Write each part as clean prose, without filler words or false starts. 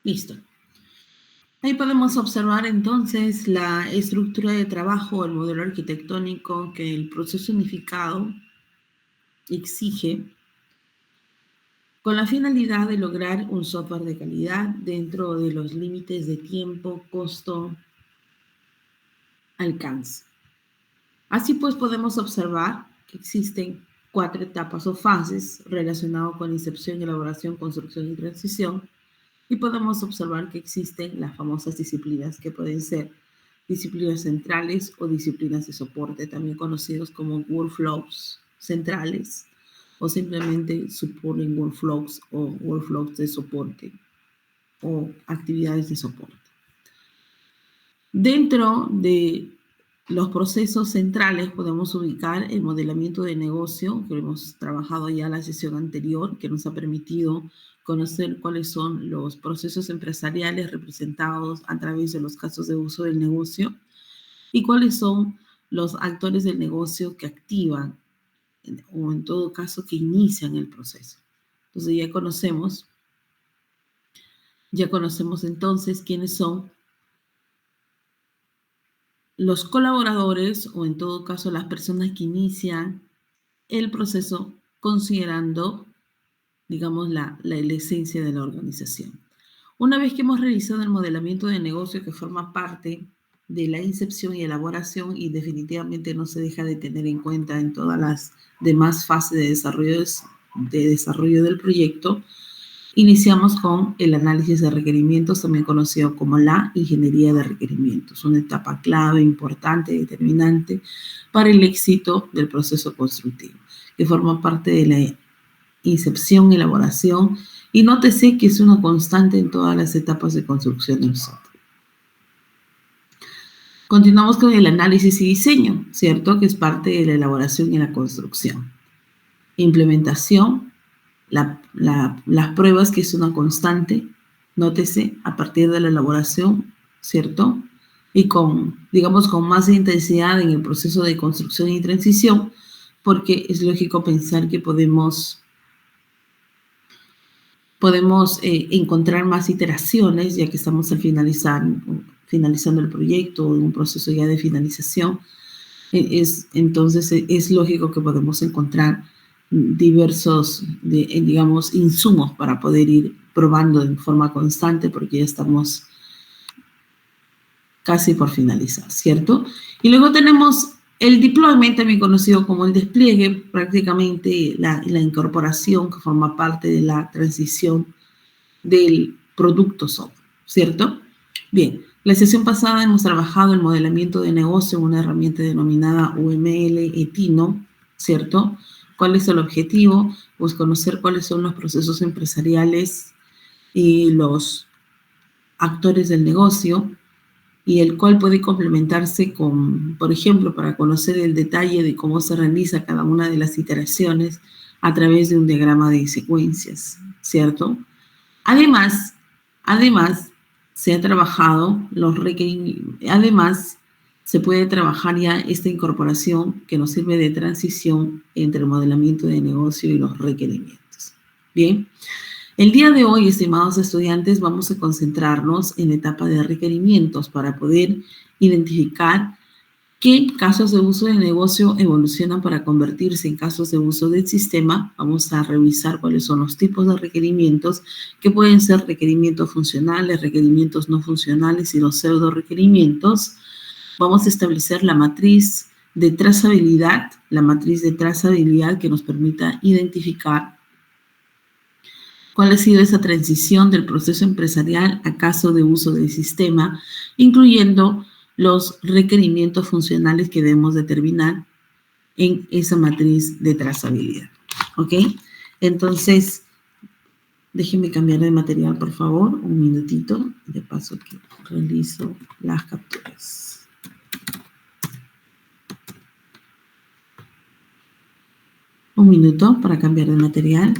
Listo. Ahí podemos observar entonces la estructura de trabajo, el modelo arquitectónico que el proceso unificado exige con la finalidad de lograr un software de calidad dentro de los límites de tiempo, costo, alcance. Así pues podemos observar que existen 4 etapas o fases relacionadas con incepción, elaboración, construcción y transición. Y podemos observar que existen las famosas disciplinas que pueden ser disciplinas centrales o disciplinas de soporte, también conocidos como workflows centrales o simplemente supporting workflows o workflows de soporte o actividades de soporte. Dentro de los procesos centrales podemos ubicar el modelamiento de negocio, que hemos trabajado ya en la sesión anterior, que nos ha permitido conocer cuáles son los procesos empresariales representados a través de los casos de uso del negocio y cuáles son los actores del negocio que activan o en todo caso que inician el proceso. Entonces ya conocemos entonces quiénes son los colaboradores o en todo caso las personas que inician el proceso considerando, digamos, la esencia de la organización. Una vez que hemos realizado el modelamiento de negocio que forma parte de la incepción y elaboración y definitivamente no se deja de tener en cuenta en todas las demás fases de desarrollo del proyecto, iniciamos con el análisis de requerimientos, también conocido como la ingeniería de requerimientos, una etapa clave, importante, determinante para el éxito del proceso constructivo, que forma parte de la incepción, elaboración, y nótese que es una constante en todas las etapas de construcción del software. Continuamos con el análisis y diseño, ¿cierto? Que es parte de la elaboración y la construcción. Implementación, las pruebas, que es una constante, nótese, a partir de la elaboración, ¿cierto? Y digamos, con más intensidad en el proceso de construcción y transición, porque es lógico pensar que podemos encontrar más iteraciones, ya que estamos finalizando el proyecto, en un proceso ya de finalización. Entonces es lógico que podemos encontrar diversos, digamos, insumos para poder ir probando de forma constante, porque ya estamos casi por finalizar, ¿cierto? Y luego tenemos el deployment, también conocido como el despliegue, prácticamente la incorporación que forma parte de la transición del producto software, ¿cierto? Bien, la sesión pasada hemos trabajado el modelamiento de negocio en una herramienta denominada UML Etino, ¿cierto? ¿Cuál es el objetivo? Pues conocer cuáles son los procesos empresariales y los actores del negocio, y el cual puede complementarse con, por ejemplo, para conocer el detalle de cómo se realiza cada una de las iteraciones a través de un diagrama de secuencias, ¿cierto? Además, se ha trabajado los requerimientos, además se puede trabajar ya esta incorporación que nos sirve de transición entre el modelamiento de negocio y los requerimientos. Bien, el día de hoy, estimados estudiantes, vamos a concentrarnos en la etapa de requerimientos para poder identificar qué casos de uso del negocio evolucionan para convertirse en casos de uso del sistema. Vamos a revisar cuáles son los tipos de requerimientos, que pueden ser requerimientos funcionales, requerimientos no funcionales y los pseudo requerimientos. Vamos a establecer la matriz de trazabilidad que nos permita identificar cuál ha sido esa transición del proceso empresarial a caso de uso del sistema, incluyendo los requerimientos funcionales que debemos determinar en esa matriz de trazabilidad. ¿Ok? Entonces, déjenme cambiar de material, por favor, un minutito, de paso que realizo las capturas. Un minuto para cambiar de material.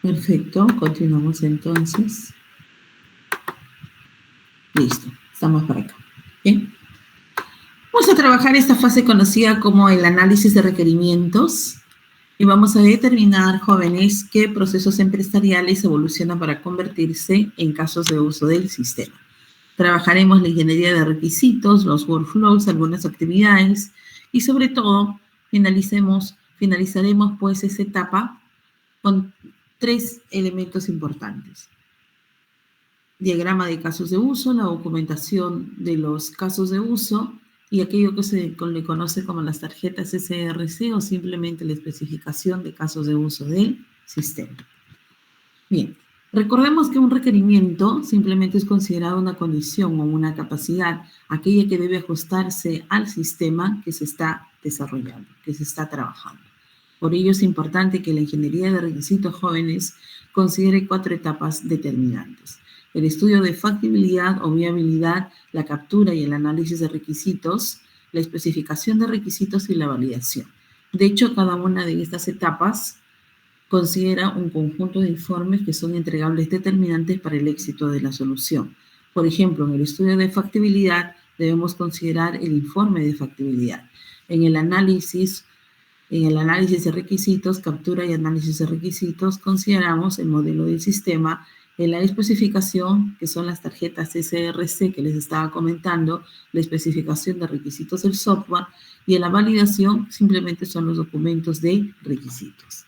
Perfecto, continuamos entonces. Listo, estamos por acá. Bien. Vamos a trabajar esta fase conocida como el análisis de requerimientos y vamos a determinar, jóvenes, qué procesos empresariales evolucionan para convertirse en casos de uso del sistema. Trabajaremos la ingeniería de requisitos, los workflows, algunas actividades y sobre todo finalizaremos pues esa etapa con 3 elementos importantes. Diagrama de casos de uso, la documentación de los casos de uso y aquello que se le conoce como las tarjetas SRC o simplemente la especificación de casos de uso del sistema. Bien, recordemos que un requerimiento simplemente es considerado una condición o una capacidad, aquella que debe ajustarse al sistema que se está desarrollando, que se está trabajando. Por ello es importante que la ingeniería de requisitos jóvenes considere 4 etapas determinantes. El estudio de factibilidad o viabilidad, la captura y el análisis de requisitos, la especificación de requisitos y la validación. De hecho, cada una de estas etapas considera un conjunto de informes que son entregables determinantes para el éxito de la solución. Por ejemplo, en el estudio de factibilidad debemos considerar el informe de factibilidad. En el análisis de requisitos, captura y análisis de requisitos, consideramos el modelo del sistema. En la especificación, que son las tarjetas SRC que les estaba comentando, la especificación de requisitos del software, y en la validación simplemente son los documentos de requisitos.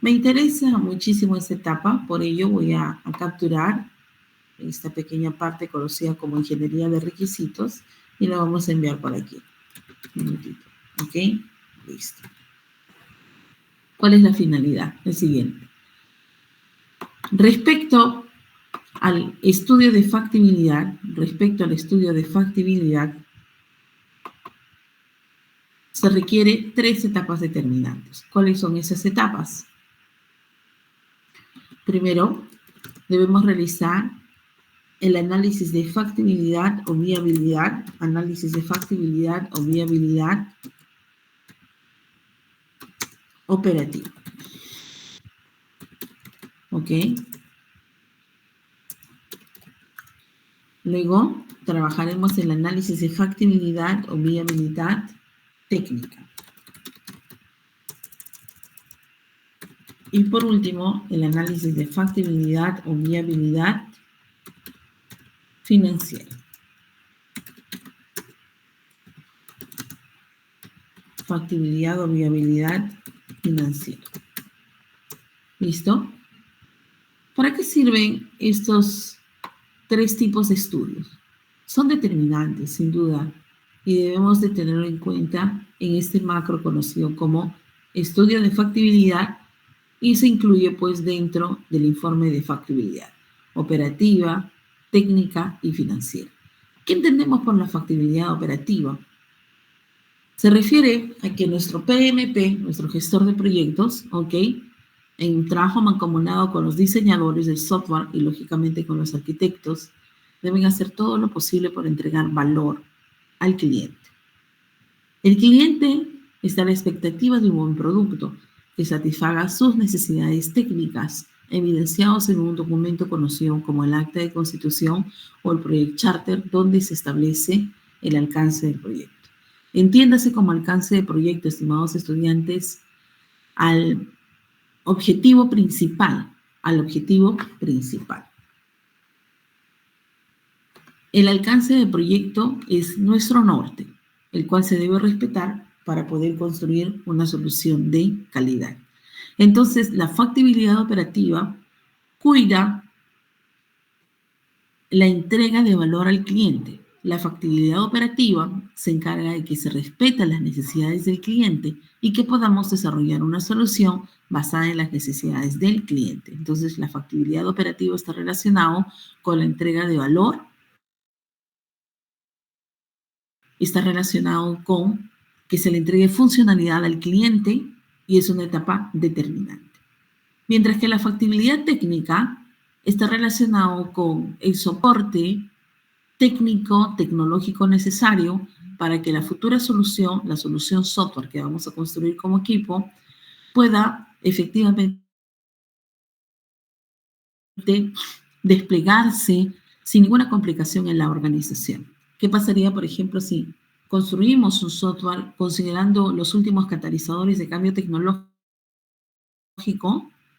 Me interesa muchísimo esta etapa, por ello voy a capturar esta pequeña parte conocida como ingeniería de requisitos y la vamos a enviar por aquí. Un minutito, ¿ok? Listo. ¿Cuál es la finalidad? El siguiente. Respecto al estudio de factibilidad, se requiere 3 etapas determinantes. ¿Cuáles son esas etapas? Primero, debemos realizar el análisis de factibilidad o viabilidad, operativa. ¿Ok? Luego, trabajaremos el análisis de factibilidad o viabilidad técnica. Y por último, el análisis de factibilidad o viabilidad financiera. Factibilidad o viabilidad financiera. ¿Listo? ¿Para qué sirven estos 3 tipos de estudios? Son determinantes, sin duda, y debemos de tenerlo en cuenta en este macro conocido como estudio de factibilidad, y se incluye pues dentro del informe de factibilidad operativa, técnica y financiera. ¿Qué entendemos por la factibilidad operativa? Se refiere a que nuestro PMP, nuestro gestor de proyectos, ¿ok?, en trabajo mancomunado con los diseñadores del software y lógicamente con los arquitectos, deben hacer todo lo posible por entregar valor al cliente. El cliente está a la expectativa de un buen producto que satisfaga sus necesidades técnicas, evidenciados en un documento conocido como el Acta de Constitución o el Project Charter, donde se establece el alcance del proyecto. Entiéndase como alcance de proyecto, estimados estudiantes, al objetivo principal. El alcance del proyecto es nuestro norte, el cual se debe respetar para poder construir una solución de calidad. Entonces, la factibilidad operativa cuida la entrega de valor al cliente. La factibilidad operativa se encarga de que se respeten las necesidades del cliente y que podamos desarrollar una solución basada en las necesidades del cliente. Entonces, la factibilidad operativa está relacionado con la entrega de valor, está relacionado con que se le entregue funcionalidad al cliente y es una etapa determinante. Mientras que la factibilidad técnica está relacionado con el soporte técnico, tecnológico necesario para que la futura solución, la solución software que vamos a construir como equipo, pueda efectivamente desplegarse sin ninguna complicación en la organización. ¿Qué pasaría, por ejemplo, si construimos un software considerando los últimos catalizadores de cambio tecnológico,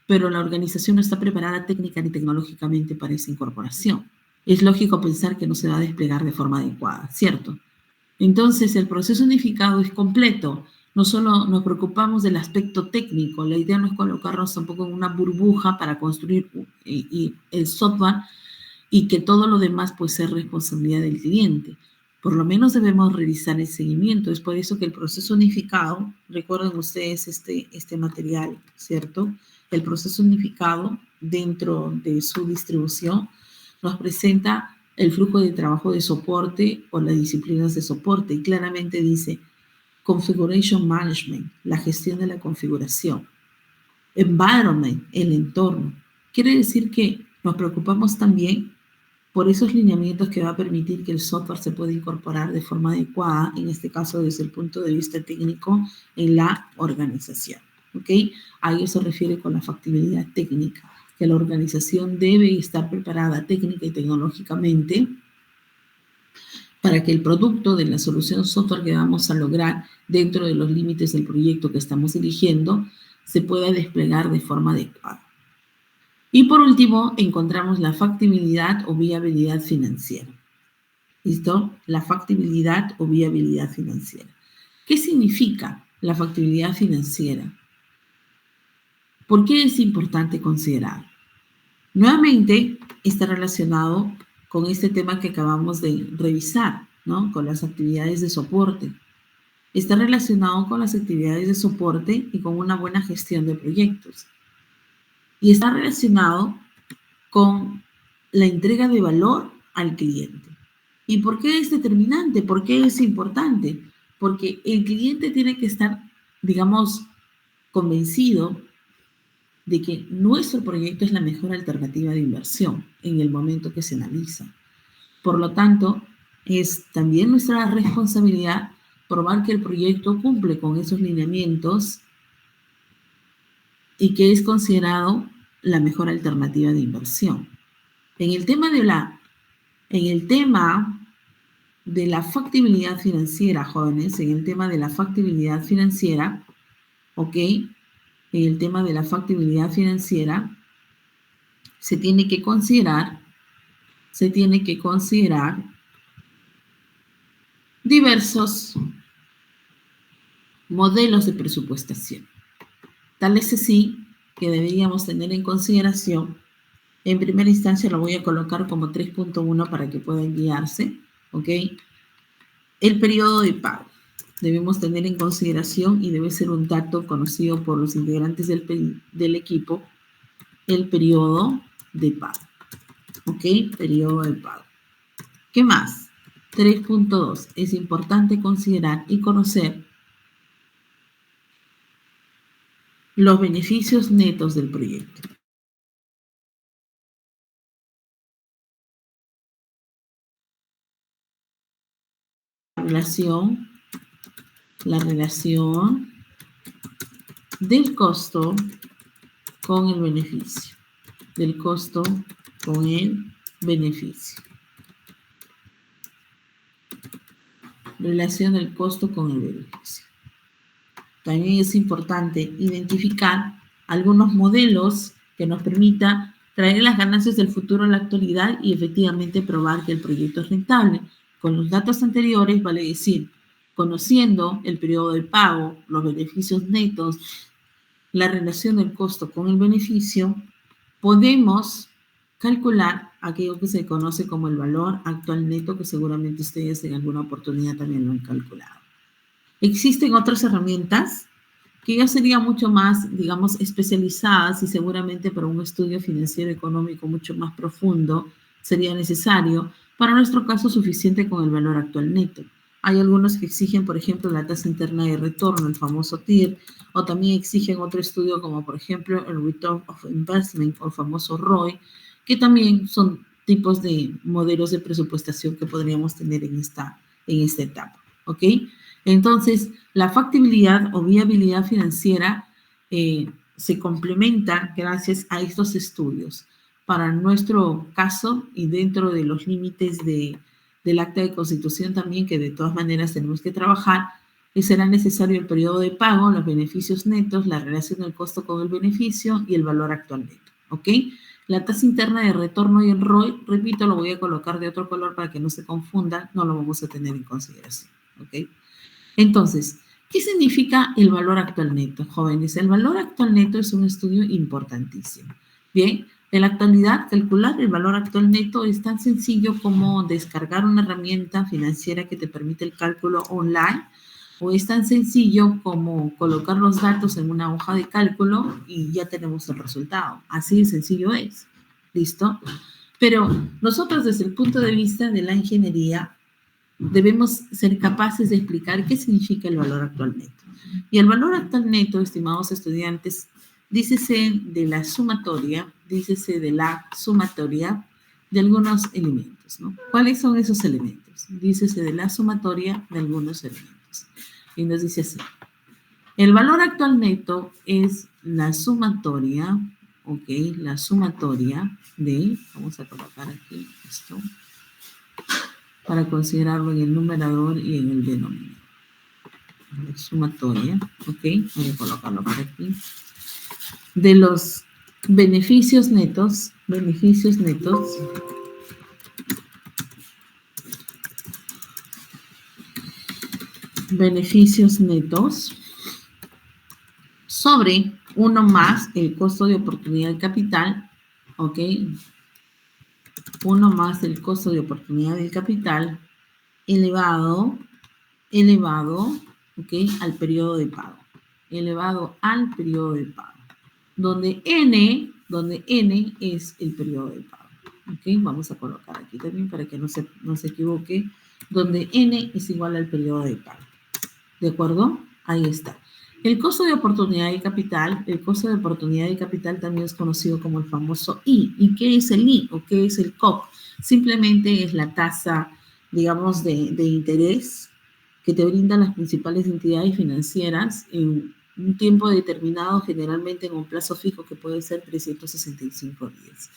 pero la organización no está preparada técnica ni tecnológicamente para esa incorporación? Es lógico pensar que no se va a desplegar de forma adecuada, ¿cierto? Entonces, el proceso unificado es completo. No solo nos preocupamos del aspecto técnico, la idea no es colocarnos tampoco en una burbuja para construir el software y que todo lo demás puede ser responsabilidad del cliente. Por lo menos debemos revisar el seguimiento. Es por eso que el proceso unificado, recuerden ustedes este material, ¿cierto? El proceso unificado dentro de su distribución nos presenta el flujo de trabajo de soporte o las disciplinas de soporte y claramente dice Configuration Management, la gestión de la configuración. Environment, el entorno. Quiere decir que nos preocupamos también por esos lineamientos que va a permitir que el software se pueda incorporar de forma adecuada, en este caso desde el punto de vista técnico, en la organización. ¿Ok? A ello se refiere con la factibilidad técnica, que la organización debe estar preparada técnica y tecnológicamente para que el producto de la solución software que vamos a lograr dentro de los límites del proyecto que estamos dirigiendo se pueda desplegar de forma adecuada. Y por último, encontramos la factibilidad o viabilidad financiera. ¿Listo? La factibilidad o viabilidad financiera. ¿Qué significa la factibilidad financiera? ¿Por qué es importante considerarlo? Nuevamente, está relacionado con este tema que acabamos de revisar, ¿no? Con las actividades de soporte. Está relacionado con las actividades de soporte y con una buena gestión de proyectos. Y está relacionado con la entrega de valor al cliente. ¿Y por qué es determinante? ¿Por qué es importante? Porque el cliente tiene que estar, digamos, convencido de que nuestro proyecto es la mejor alternativa de inversión en el momento que se analiza. Por lo tanto, es también nuestra responsabilidad probar que el proyecto cumple con esos lineamientos y que es considerado la mejor alternativa de inversión. En el tema de la factibilidad financiera, jóvenes, en el tema de la factibilidad financiera, ¿ok? En el tema de la factibilidad financiera, se tiene que considerar diversos modelos de presupuestación. Tal es así que deberíamos tener en consideración, en primera instancia lo voy a colocar como 3.1 para que puedan guiarse, ¿ok? El periodo de pago. Debemos tener en consideración y debe ser un dato conocido por los integrantes del equipo, el periodo de pago, ¿ok? Periodo de pago. ¿Qué más? 3.2. Es importante considerar y conocer los beneficios netos del proyecto. La relación del costo con el beneficio. Del costo con el beneficio. Relación del costo con el beneficio. También es importante identificar algunos modelos que nos permita traer las ganancias del futuro a la actualidad y efectivamente probar que el proyecto es rentable. Con los datos anteriores, vale decir, conociendo el periodo de pago, los beneficios netos, la relación del costo con el beneficio, podemos calcular aquello que se conoce como el valor actual neto, que seguramente ustedes en alguna oportunidad también lo han calculado. Existen otras herramientas que ya serían mucho más, digamos, especializadas y seguramente para un estudio financiero económico mucho más profundo sería necesario, para nuestro caso suficiente con el valor actual neto. Hay algunos que exigen, por ejemplo, la tasa interna de retorno, el famoso TIR, o también exigen otro estudio como, por ejemplo, el Return of Investment, o el famoso ROI, que también son tipos de modelos de presupuestación que podríamos tener en esta etapa, ¿ok? Entonces, la factibilidad o viabilidad financiera se complementa gracias a estos estudios. para nuestro caso y dentro de los límites del acta de constitución también, que de todas maneras tenemos que trabajar, y será necesario el periodo de pago, los beneficios netos, la relación del costo con el beneficio y el valor actual neto, ¿ok? La tasa interna de retorno y el ROI, repito, lo voy a colocar de otro color para que no se confunda, no lo vamos a tener en consideración, ¿ok? Entonces, ¿qué significa el valor actual neto, jóvenes? El valor actual neto es un estudio importantísimo. Bien, en la actualidad, calcular el valor actual neto es tan sencillo como descargar una herramienta financiera que te permite el cálculo online, o es tan sencillo como colocar los datos en una hoja de cálculo y ya tenemos el resultado. Así de sencillo es. ¿Listo? Pero nosotros desde el punto de vista de la ingeniería debemos ser capaces de explicar qué significa el valor actual neto. Y el valor actual neto, estimados estudiantes, dícese de la sumatoria de algunos elementos, ¿no? ¿Cuáles son esos elementos? Dícese de la sumatoria de algunos elementos. Y nos dice así: el valor actual neto es la sumatoria, ¿ok? La sumatoria de, vamos a colocar aquí esto, para considerarlo en el numerador y en el denominador. La sumatoria, ¿ok? Voy a colocarlo por aquí. De los beneficios netos, sobre 1 más el costo de oportunidad de capital, ¿ok? 1 más el costo de oportunidad del capital elevado, ¿ok? Al periodo de pago. Elevado al periodo de pago. Donde N es el periodo de pago. ¿Ok? Vamos a colocar aquí también para que no se equivoque. Donde N es igual al periodo de pago. ¿De acuerdo? Ahí está. El costo de oportunidad de capital, también es conocido como el famoso I. ¿Y qué es el I o qué es el COP? Simplemente es la tasa, digamos, de interés que te brindan las principales entidades financieras en un tiempo determinado, generalmente en un plazo fijo que puede ser 365 días.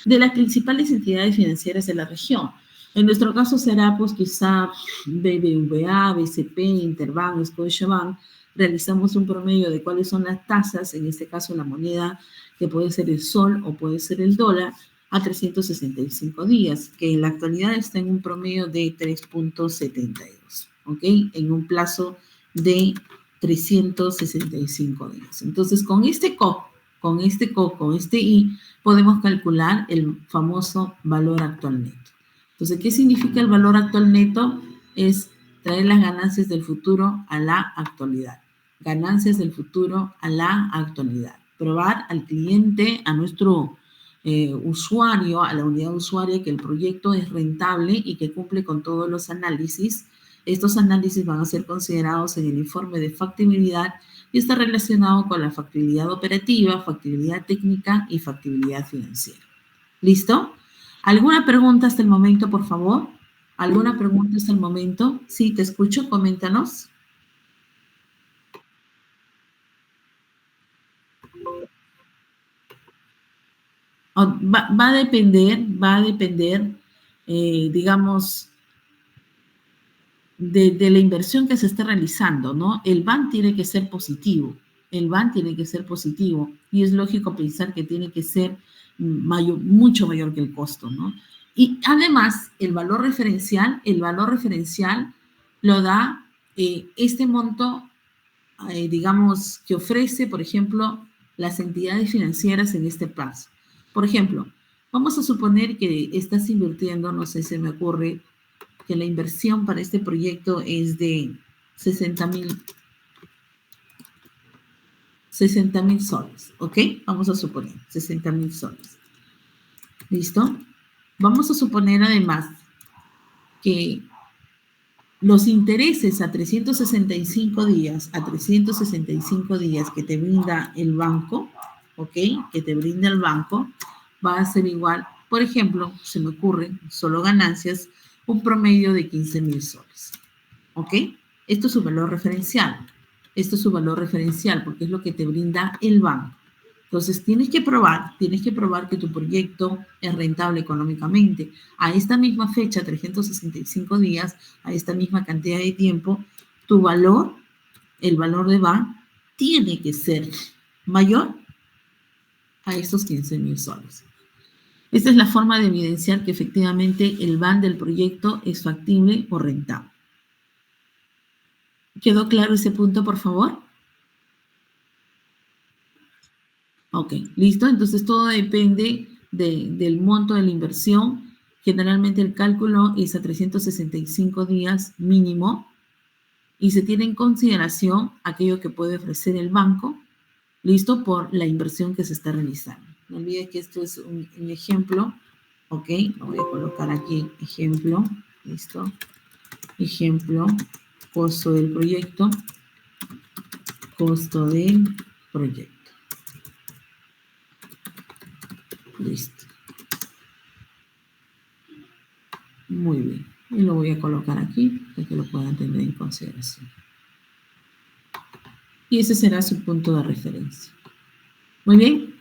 De las principales entidades financieras de la región. En nuestro caso será, pues, quizá BBVA, BCP, Interbank, Scotiabank. Realizamos un promedio de cuáles son las tasas, en este caso la moneda, que puede ser el sol o puede ser el dólar, a 365 días, que en la actualidad está en un promedio de 3.72, ¿ok? En un plazo de 365 días. Entonces, con este COP, con este I, podemos calcular el famoso valor actual neto. Entonces, ¿qué significa el valor actual neto? Es traer las ganancias del futuro a la actualidad. Ganancias del futuro a la actualidad. Probar al cliente, a nuestro usuario, a la unidad usuaria, que el proyecto es rentable y que cumple con todos los análisis. Estos análisis van a ser considerados en el informe de factibilidad y está relacionado con la factibilidad operativa, factibilidad técnica y factibilidad financiera. ¿Listo? ¿Alguna pregunta hasta el momento, por favor? ¿Alguna pregunta hasta el momento? Sí, te escucho, coméntanos. Va a depender, digamos, de la inversión que se esté realizando, ¿no? El BAN tiene que ser positivo, y es lógico pensar que tiene que ser mucho mayor que el costo, ¿no? Y además, el valor referencial lo da este monto, digamos, que ofrece, por ejemplo, las entidades financieras en este plazo. Por ejemplo, vamos a suponer que estás invirtiendo, no sé, se me ocurre, que la inversión para este proyecto es de 60,000 soles, ¿ok? Vamos a suponer 60,000 soles. ¿Listo? Vamos a suponer además que los intereses a 365 días, que te brinda el banco, ¿ok? Que te brinda el banco, va a ser igual, por ejemplo, se me ocurre, solo ganancias, un promedio de 15,000 soles. ¿Ok? Esto es su valor referencial. Porque es lo que te brinda el banco. Entonces, tienes que probar que tu proyecto es rentable económicamente. A esta misma fecha, 365 días, a esta misma cantidad de tiempo, tu valor, el valor de VAN, tiene que ser mayor a estos 15.000 soles. Esta es la forma de evidenciar que efectivamente el VAN del proyecto es factible o rentable. ¿Quedó claro ese punto, por favor? Ok, listo. Entonces todo depende del monto de la inversión. Generalmente el cálculo es a 365 días mínimo y se tiene en consideración aquello que puede ofrecer el banco, listo, por la inversión que se está realizando. No olvides que esto es un ejemplo. Ok, lo voy a colocar aquí, ejemplo, listo. Ejemplo, costo del proyecto, costo del proyecto. Listo. Muy bien. Y lo voy a colocar aquí para que lo puedan tener en consideración. Y ese será su punto de referencia. Muy bien.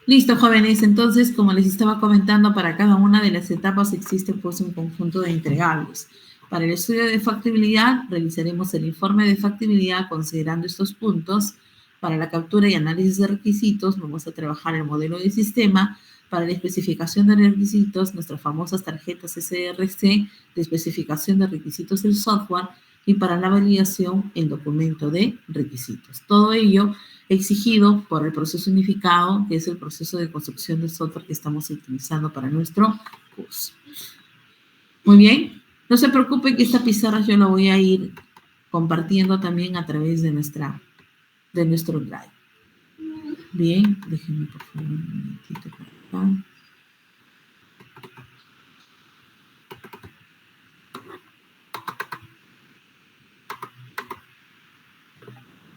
Listo, jóvenes. Entonces, como les estaba comentando, para cada una de las etapas existe pues un conjunto de entregables. Para el estudio de factibilidad, realizaremos el informe de factibilidad considerando estos puntos. Para la captura y análisis de requisitos, vamos a trabajar el modelo de sistema. Para la especificación de requisitos, nuestras famosas tarjetas SRC de especificación de requisitos del software. Y para la validación, el documento de requisitos. Todo ello exigido por el proceso unificado, que es el proceso de construcción del software que estamos utilizando para nuestro curso. Muy bien, no se preocupen que esta pizarra yo la voy a ir compartiendo también a través de nuestro Drive. Bien, déjenme por favor un momentito por acá.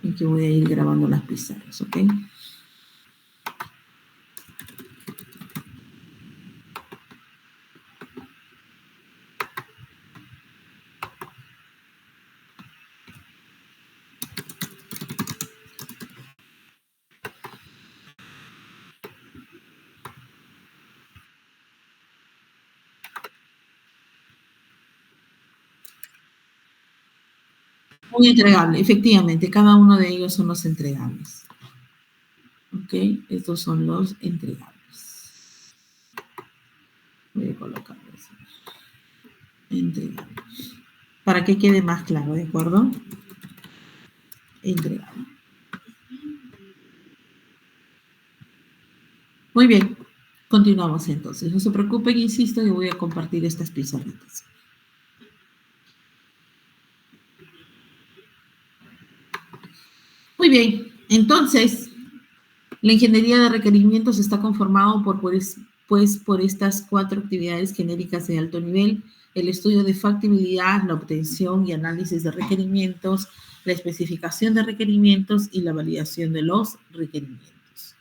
Y que voy a ir grabando las pizarras, ¿ok? Muy entregable, efectivamente, cada uno de ellos son los entregables. ¿Ok? Estos son los entregables. Voy a colocarlos. Entregables. Para que quede más claro, ¿de acuerdo? Entregable. Muy bien, continuamos entonces. No se preocupen, insisto, yo voy a compartir estas pizarritas. Muy bien, entonces, la ingeniería de requerimientos está conformado por estas 4 actividades genéricas de alto nivel: el estudio de factibilidad, la obtención y análisis de requerimientos, la especificación de requerimientos y la validación de los requerimientos.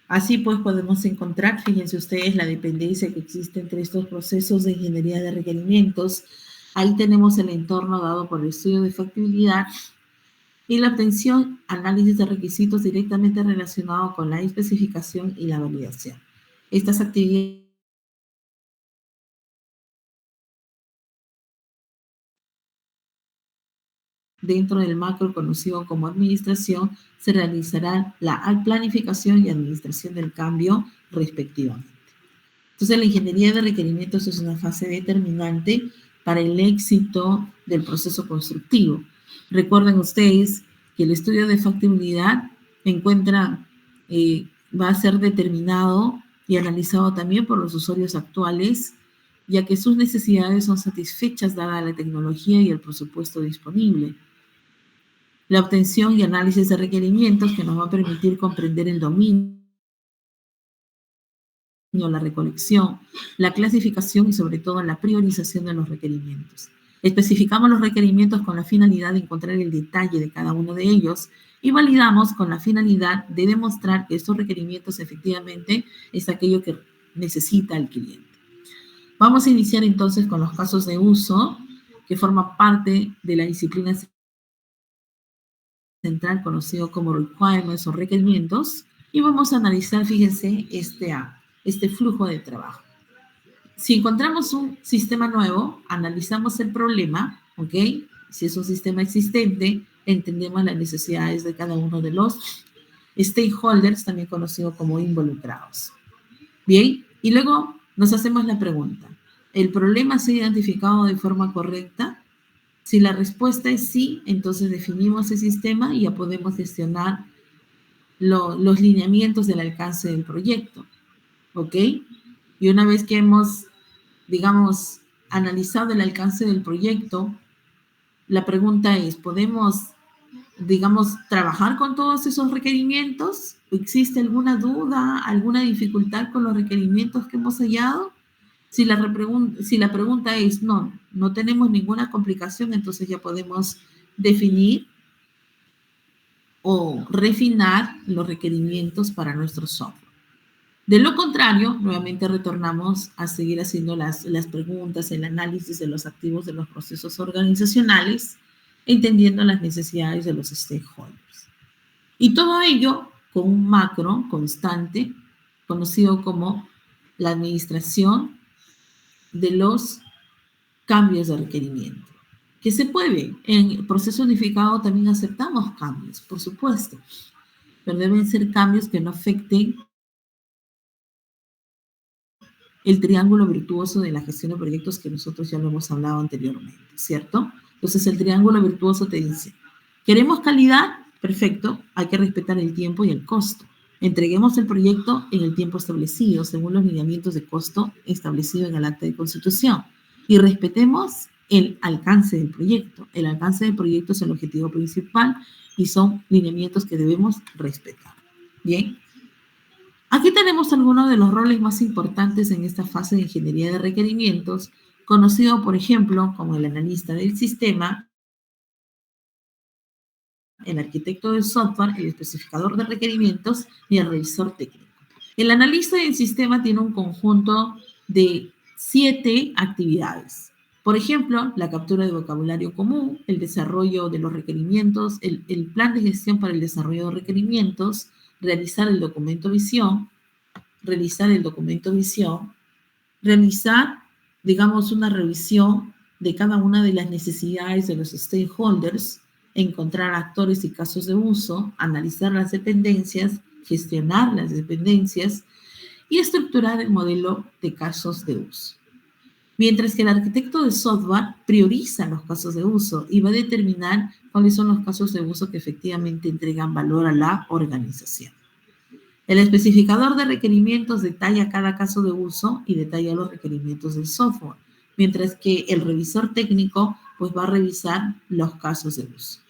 Así pues podemos encontrar, fíjense ustedes, la dependencia que existe entre estos procesos de ingeniería de requerimientos. Ahí tenemos el entorno dado por el estudio de factibilidad y la obtención, análisis de requisitos directamente relacionado con la especificación y la validación. Estas actividades dentro del macro conocido como administración se realizará la planificación y administración del cambio respectivamente. Entonces, la ingeniería de requerimientos es una fase determinante para el éxito del proceso constructivo. Recuerden ustedes que el estudio de factibilidad va a ser determinado y analizado también por los usuarios actuales, ya que sus necesidades son satisfechas dada la tecnología y el presupuesto disponible. La obtención y análisis de requerimientos que nos va a permitir comprender el dominio, la recolección, la clasificación y sobre todo la priorización de los requerimientos. Especificamos los requerimientos con la finalidad de encontrar el detalle de cada uno de ellos y validamos con la finalidad de demostrar que estos requerimientos efectivamente es aquello que necesita el cliente. Vamos a iniciar entonces con los casos de uso que forman parte de la disciplina central conocido como requirements o requerimientos. Y vamos a analizar, fíjense, este flujo de trabajo. Si encontramos un sistema nuevo, analizamos el problema, ¿ok? Si es un sistema existente, entendemos las necesidades de cada uno de los stakeholders, también conocidos como involucrados. Bien, y luego nos hacemos la pregunta, ¿el problema se ha identificado de forma correcta? Si la respuesta es sí, entonces definimos el sistema y ya podemos gestionar los lineamientos del alcance del proyecto, ¿ok? Y una vez que hemos, digamos, analizado el alcance del proyecto, la pregunta es, ¿podemos, digamos, trabajar con todos esos requerimientos? ¿Existe alguna duda, alguna dificultad con los requerimientos que hemos hallado? Si la pregunta es no, no tenemos ninguna complicación, entonces ya podemos definir o refinar los requerimientos para nuestro software. De lo contrario, nuevamente retornamos a seguir haciendo las preguntas, el análisis de los activos de los procesos organizacionales, entendiendo las necesidades de los stakeholders. Y todo ello con un macro constante, conocido como la administración de los cambios de requerimiento. Que se puede, en el proceso unificado también aceptamos cambios, por supuesto, pero deben ser cambios que no afecten el triángulo virtuoso de la gestión de proyectos que nosotros ya lo hemos hablado anteriormente, ¿cierto? Entonces el triángulo virtuoso te dice, ¿queremos calidad? Perfecto, hay que respetar el tiempo y el costo. Entreguemos el proyecto en el tiempo establecido, según los lineamientos de costo establecidos en el acta de constitución. Y respetemos el alcance del proyecto. El alcance del proyecto es el objetivo principal y son lineamientos que debemos respetar. Bien. Aquí tenemos algunos de los roles más importantes en esta fase de ingeniería de requerimientos, conocido, por ejemplo, como el analista del sistema, el arquitecto del software, el especificador de requerimientos y el revisor técnico. El analista del sistema tiene un conjunto de 7 actividades. Por ejemplo, la captura de vocabulario común, el desarrollo de los requerimientos, el plan de gestión para el desarrollo de requerimientos, realizar el documento visión, realizar, digamos, una revisión de cada una de las necesidades de los stakeholders, encontrar actores y casos de uso, analizar las dependencias, gestionar las dependencias y estructurar el modelo de casos de uso. Mientras que el arquitecto de software prioriza los casos de uso y va a determinar cuáles son los casos de uso que efectivamente entregan valor a la organización. El especificador de requerimientos detalla cada caso de uso y detalla los requerimientos del software, mientras que el revisor técnico pues va a revisar los casos de uso.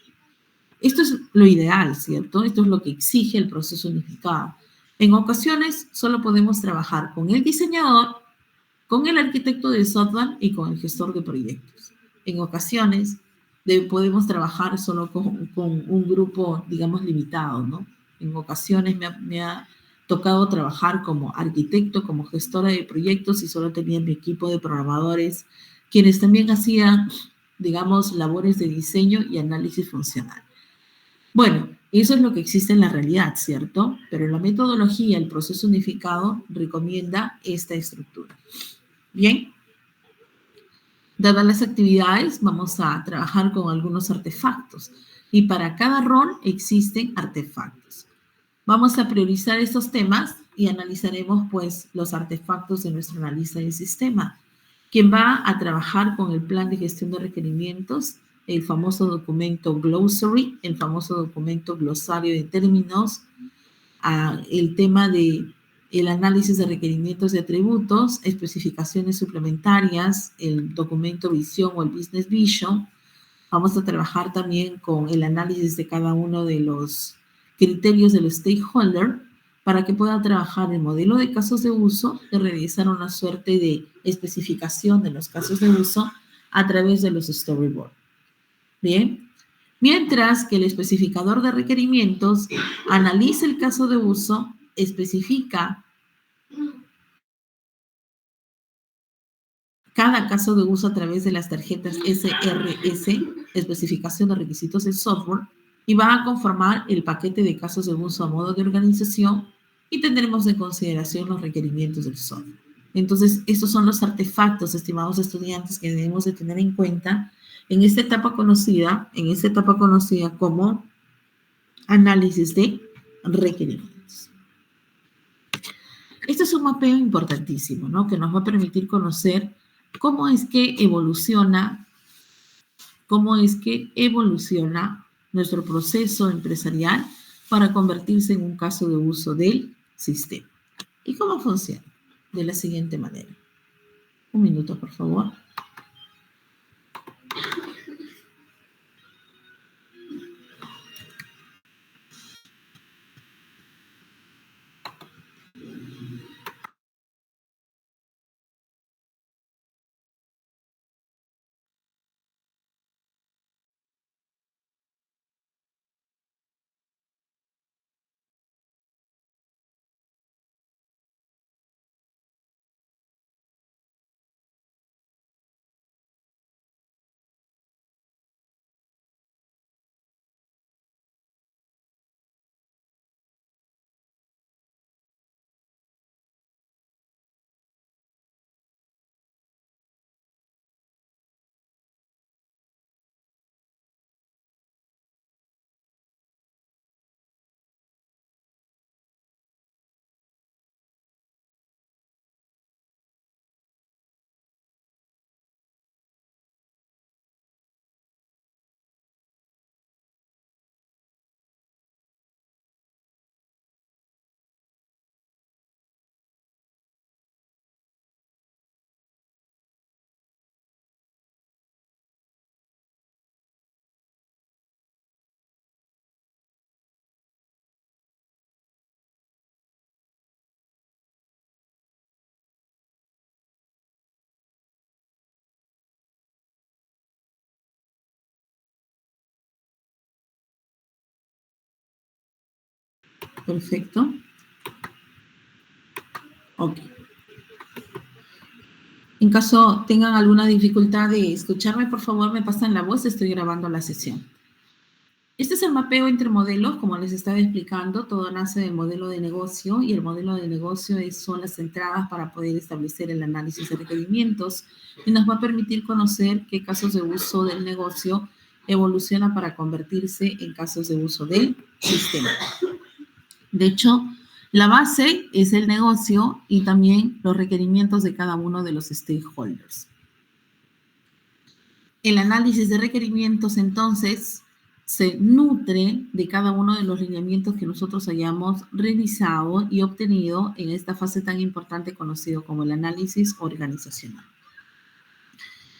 Esto es lo ideal, ¿cierto? Esto es lo que exige el proceso unificado. En ocasiones solo podemos trabajar con el diseñador, con el arquitecto de software y con el gestor de proyectos. En ocasiones podemos trabajar solo con un grupo, digamos, limitado, ¿no? En ocasiones me ha tocado trabajar como arquitecto, como gestora de proyectos y solo tenía mi equipo de programadores, quienes también hacían, digamos, labores de diseño y análisis funcional. Bueno, eso es lo que existe en la realidad, ¿cierto? Pero la metodología, el proceso unificado, recomienda esta estructura. Bien, dadas las actividades, vamos a trabajar con algunos artefactos y para cada rol existen artefactos. Vamos a priorizar estos temas y analizaremos pues los artefactos de nuestro analista del sistema, quien va a trabajar con el plan de gestión de requerimientos, el famoso documento glossary, el famoso documento glosario de términos, el tema de el análisis de requerimientos de atributos, especificaciones suplementarias, el documento visión o el business vision. Vamos a trabajar también con el análisis de cada uno de los criterios del stakeholder para que pueda trabajar el modelo de casos de uso y realizar una suerte de especificación de los casos de uso a través de los storyboards. Bien. Mientras que el especificador de requerimientos analiza el caso de uso, especifica cada caso de uso a través de las tarjetas SRS, especificación de requisitos del software, y van a conformar el paquete de casos de uso a modo de organización y tendremos en consideración los requerimientos del software. Entonces, estos son los artefactos, estimados estudiantes, que debemos de tener en cuenta en esta etapa conocida como análisis de requerimientos. Este es un mapeo importantísimo, ¿no? Que nos va a permitir conocer cómo es que evoluciona nuestro proceso empresarial para convertirse en un caso de uso del sistema. ¿Y cómo funciona? De la siguiente manera. Un minuto, por favor. Perfecto. Ok. En caso tengan alguna dificultad de escucharme, por favor, me pasan la voz, estoy grabando la sesión. Este es el mapeo entre modelos, como les estaba explicando, todo nace del modelo de negocio y el modelo de negocio son las entradas para poder establecer el análisis de requerimientos y nos va a permitir conocer qué casos de uso del negocio evoluciona para convertirse en casos de uso del sistema. De hecho, la base es el negocio y también los requerimientos de cada uno de los stakeholders. El análisis de requerimientos, entonces, se nutre de cada uno de los lineamientos que nosotros hayamos revisado y obtenido en esta fase tan importante conocido como el análisis organizacional.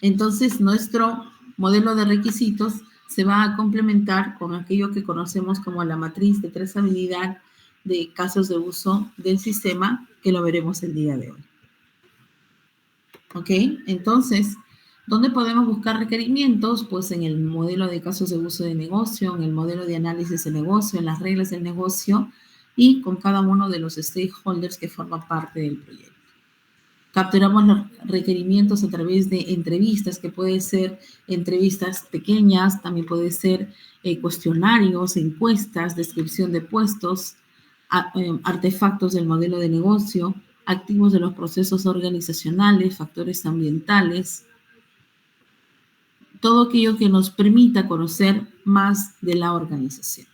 Entonces, nuestro modelo de requisitos se va a complementar con aquello que conocemos como la matriz de trazabilidad de casos de uso del sistema, que lo veremos el día de hoy. ¿Ok? Entonces, ¿dónde podemos buscar requerimientos? Pues en el modelo de casos de uso de negocio, en el modelo de análisis de negocio, en las reglas del negocio y con cada uno de los stakeholders que forman parte del proyecto. Capturamos los requerimientos a través de entrevistas, que pueden ser entrevistas pequeñas, también puede ser cuestionarios, encuestas, descripción de puestos, artefactos del modelo de negocio, activos de los procesos organizacionales, factores ambientales, todo aquello que nos permita conocer más de la organización.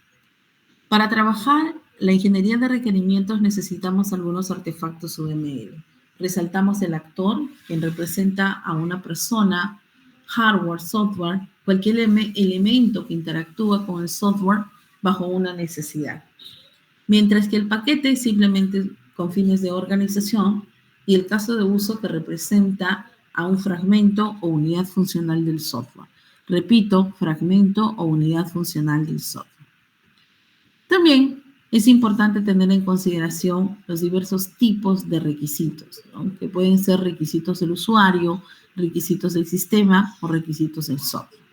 Para trabajar la ingeniería de requerimientos necesitamos algunos artefactos UML. Resaltamos el actor, quien representa a una persona, hardware, software, cualquier elemento que interactúa con el software bajo una necesidad. Mientras que el paquete simplemente con fines de organización y el caso de uso que representa a un fragmento o unidad funcional del software. Repito, fragmento o unidad funcional del software. También es importante tener en consideración los diversos tipos de requisitos, ¿no? Que pueden ser requisitos del usuario, requisitos del sistema o requisitos del software.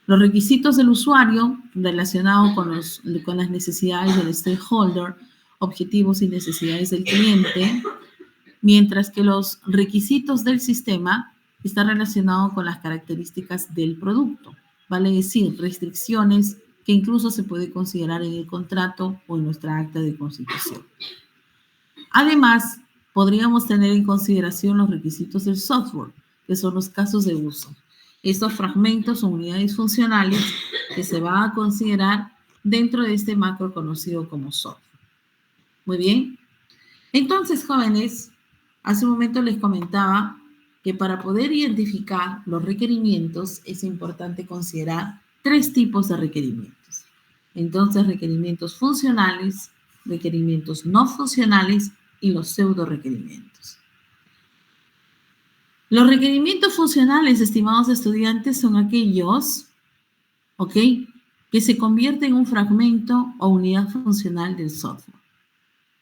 Los requisitos del usuario relacionados con las necesidades del stakeholder, objetivos y necesidades del cliente, mientras que los requisitos del sistema están relacionados con las características del producto, vale decir, restricciones, que incluso se puede considerar en el contrato o en nuestra acta de constitución. Además, podríamos tener en consideración los requisitos del software, que son los casos de uso. Estos fragmentos o unidades funcionales que se van a considerar dentro de este macro conocido como software. Muy bien. Entonces, jóvenes, hace un momento les comentaba que para poder identificar los requerimientos es importante considerar 3 tipos de requerimientos. Entonces, requerimientos funcionales, requerimientos no funcionales y los pseudo requerimientos. Los requerimientos funcionales, estimados estudiantes, son aquellos, ¿ok?, que se convierten en un fragmento o unidad funcional del software.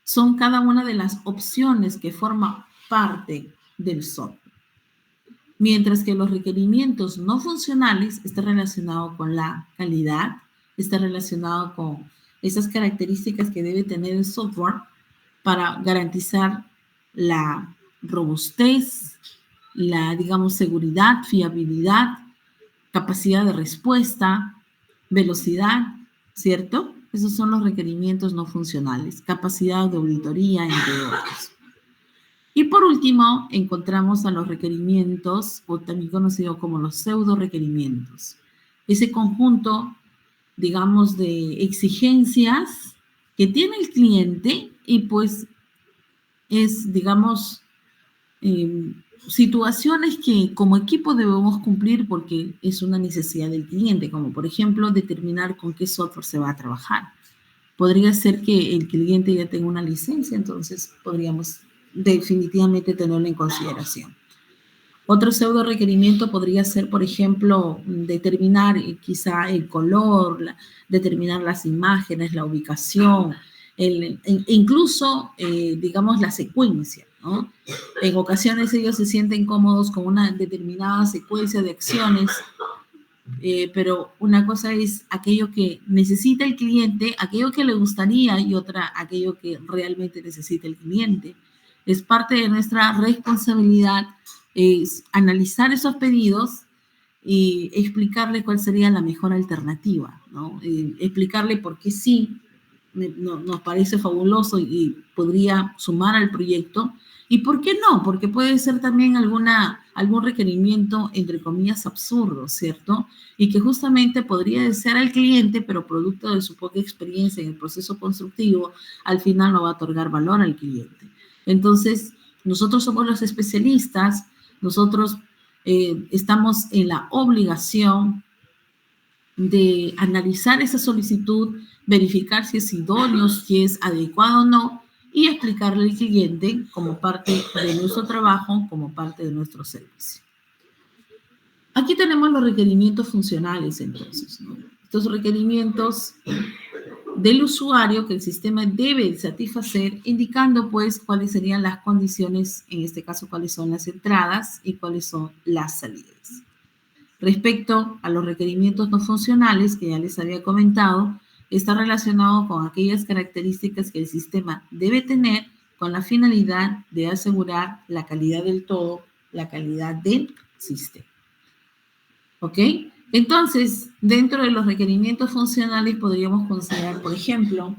Son cada una de las opciones que forman parte del software. Mientras que los requerimientos no funcionales están relacionados con la calidad, están relacionados con esas características que debe tener el software para garantizar la robustez, la, digamos, seguridad, fiabilidad, capacidad de respuesta, velocidad, ¿cierto? Esos son los requerimientos no funcionales, capacidad de auditoría, entre otros. Y por último, encontramos a los requerimientos, o también conocidos como los pseudo requerimientos. Ese conjunto, digamos, de exigencias que tiene el cliente y pues es, digamos, situaciones que como equipo debemos cumplir porque es una necesidad del cliente, como por ejemplo determinar con qué software se va a trabajar. Podría ser que el cliente ya tenga una licencia, entonces podríamos definitivamente tenerlo en consideración. Otro pseudo requerimiento podría ser, por ejemplo, determinar quizá el color, determinar las imágenes, la ubicación, incluso, digamos, la secuencia, ¿no? En ocasiones ellos se sienten cómodos con una determinada secuencia de acciones, pero una cosa es aquello que necesita el cliente, aquello que le gustaría, y otra aquello que realmente necesita el cliente. Es parte de nuestra responsabilidad es analizar esos pedidos y explicarle cuál sería la mejor alternativa, ¿no? Explicarle por qué sí nos parece fabuloso y podría sumar al proyecto, y por qué no, porque puede ser también algún requerimiento, entre comillas, absurdo, ¿cierto? Y que justamente podría desear al cliente, pero producto de su poca experiencia en el proceso constructivo, al final no va a otorgar valor al cliente. Entonces, nosotros somos los especialistas, nosotros estamos en la obligación de analizar esa solicitud, verificar si es idóneo, si es adecuado o no, y explicarle al cliente como parte de nuestro trabajo, como parte de nuestro servicio. Aquí tenemos los requerimientos funcionales, entonces, ¿no? Estos requerimientos del usuario que el sistema debe satisfacer, indicando pues cuáles serían las condiciones, en este caso cuáles son las entradas y cuáles son las salidas. Respecto a los requerimientos no funcionales, que ya les había comentado, está relacionado con aquellas características que el sistema debe tener con la finalidad de asegurar la calidad del todo, la calidad del sistema. ¿Ok? Entonces, dentro de los requerimientos funcionales podríamos considerar, por ejemplo,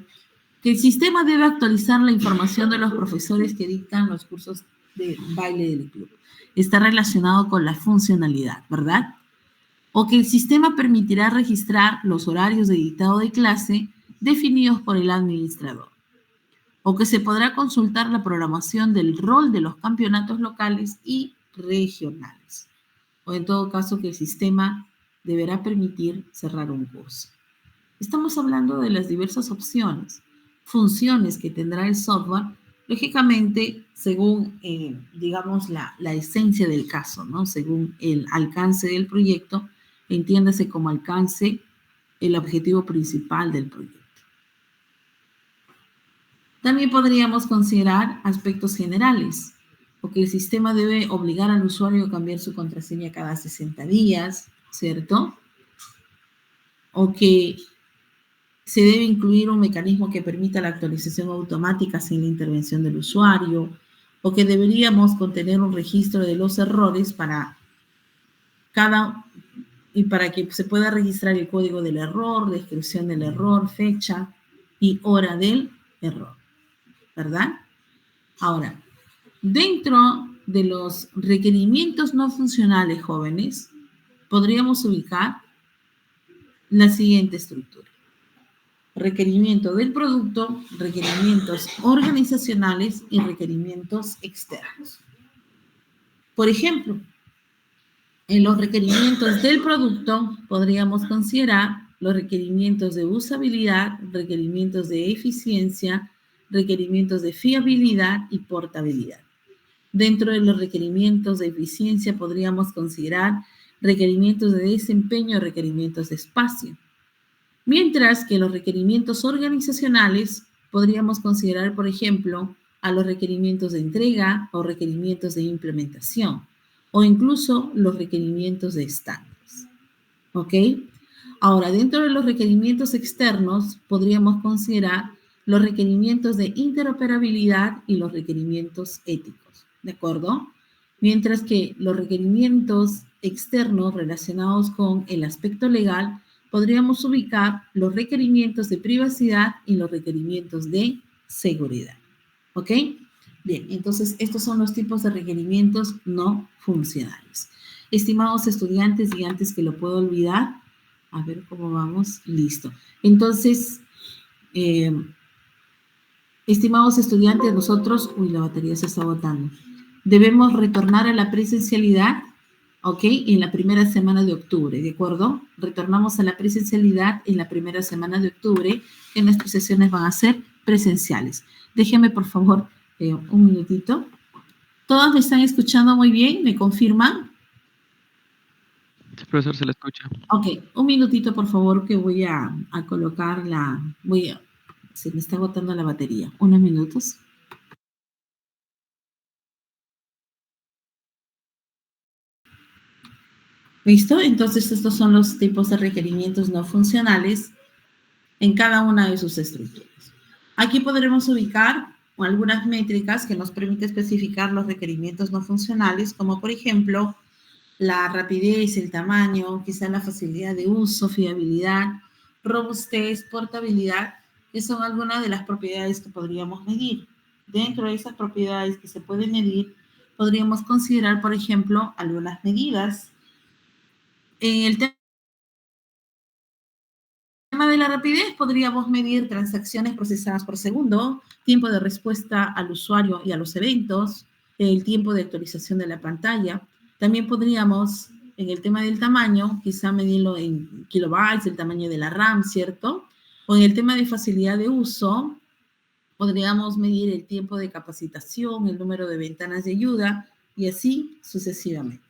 que el sistema debe actualizar la información de los profesores que dictan los cursos de baile del club. Está relacionado con la funcionalidad, ¿verdad? O que el sistema permitirá registrar los horarios de dictado de clase definidos por el administrador. O que se podrá consultar la programación del rol de los campeonatos locales y regionales. O en todo caso que el sistema deberá permitir cerrar un curso. Estamos hablando de las diversas opciones, funciones que tendrá el software, lógicamente según, digamos, la esencia del caso, ¿no? Según el alcance del proyecto, entiéndase como alcance el objetivo principal del proyecto. También podríamos considerar aspectos generales, porque el sistema debe obligar al usuario a cambiar su contraseña cada 60 días, ¿cierto? O que se debe incluir un mecanismo que permita la actualización automática sin la intervención del usuario, o que deberíamos contener un registro de los errores para cada y para que se pueda registrar el código del error, descripción del error, fecha y hora del error, ¿verdad? Ahora, dentro de los requerimientos no funcionales, jóvenes, podríamos ubicar la siguiente estructura. Requerimiento del producto, requerimientos organizacionales y requerimientos externos. Por ejemplo, en los requerimientos del producto podríamos considerar los requerimientos de usabilidad, requerimientos de eficiencia, requerimientos de fiabilidad y portabilidad. Dentro de los requerimientos de eficiencia podríamos considerar requerimientos de desempeño, requerimientos de espacio. Mientras que los requerimientos organizacionales podríamos considerar, por ejemplo, a los requerimientos de entrega o requerimientos de implementación, o incluso los requerimientos de estándares. ¿Ok? Ahora, dentro de los requerimientos externos, podríamos considerar los requerimientos de interoperabilidad y los requerimientos éticos, ¿de acuerdo? Mientras que los requerimientos externos relacionados con el aspecto legal, podríamos ubicar los requerimientos de privacidad y los requerimientos de seguridad. ¿Ok? Bien, entonces estos son los tipos de requerimientos no funcionales. Estimados estudiantes, y antes que lo pueda olvidar, a ver cómo vamos, listo. Entonces, estimados estudiantes, nosotros, la batería se está agotando. Debemos retornar a la presencialidad, ¿ok? En la primera semana de octubre, ¿de acuerdo? Retornamos a la presencialidad en la primera semana de octubre, que nuestras sesiones van a ser presenciales. Déjenme, por favor, un minutito. ¿Todos me están escuchando muy bien? ¿Me confirman? Sí, profesor, se le escucha. Ok, un minutito, por favor, que voy a colocar se me está agotando la batería. Unos minutos. ¿Listo? Entonces, estos son los tipos de requerimientos no funcionales en cada una de sus estructuras. Aquí podremos ubicar algunas métricas que nos permiten especificar los requerimientos no funcionales, como por ejemplo, la rapidez, el tamaño, quizá la facilidad de uso, fiabilidad, robustez, portabilidad, que son algunas de las propiedades que podríamos medir. Dentro de esas propiedades que se pueden medir, podríamos considerar, por ejemplo, algunas medidas. En el tema de la rapidez, podríamos medir transacciones procesadas por segundo, tiempo de respuesta al usuario y a los eventos, el tiempo de actualización de la pantalla. También podríamos, en el tema del tamaño, quizá medirlo en kilobytes, el tamaño de la RAM, ¿cierto? O en el tema de facilidad de uso, podríamos medir el tiempo de capacitación, el número de ventanas de ayuda y así sucesivamente.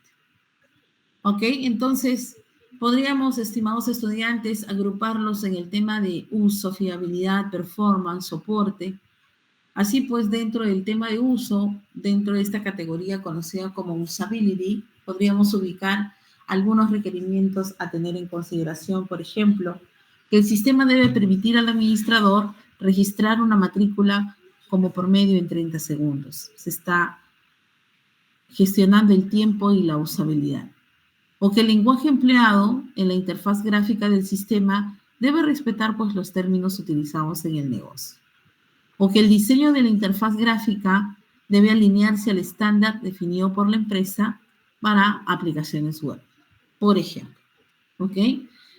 ¿Ok? Entonces, podríamos, estimados estudiantes, agruparlos en el tema de uso, fiabilidad, performance, soporte. Así pues, dentro del tema de uso, dentro de esta categoría conocida como usability, podríamos ubicar algunos requerimientos a tener en consideración. Por ejemplo, que el sistema debe permitir al administrador registrar una matrícula como promedio en 30 segundos. Se está gestionando el tiempo y la usabilidad. O que el lenguaje empleado en la interfaz gráfica del sistema debe respetar pues, los términos utilizados en el negocio. O que el diseño de la interfaz gráfica debe alinearse al estándar definido por la empresa para aplicaciones web, por ejemplo. ¿Ok?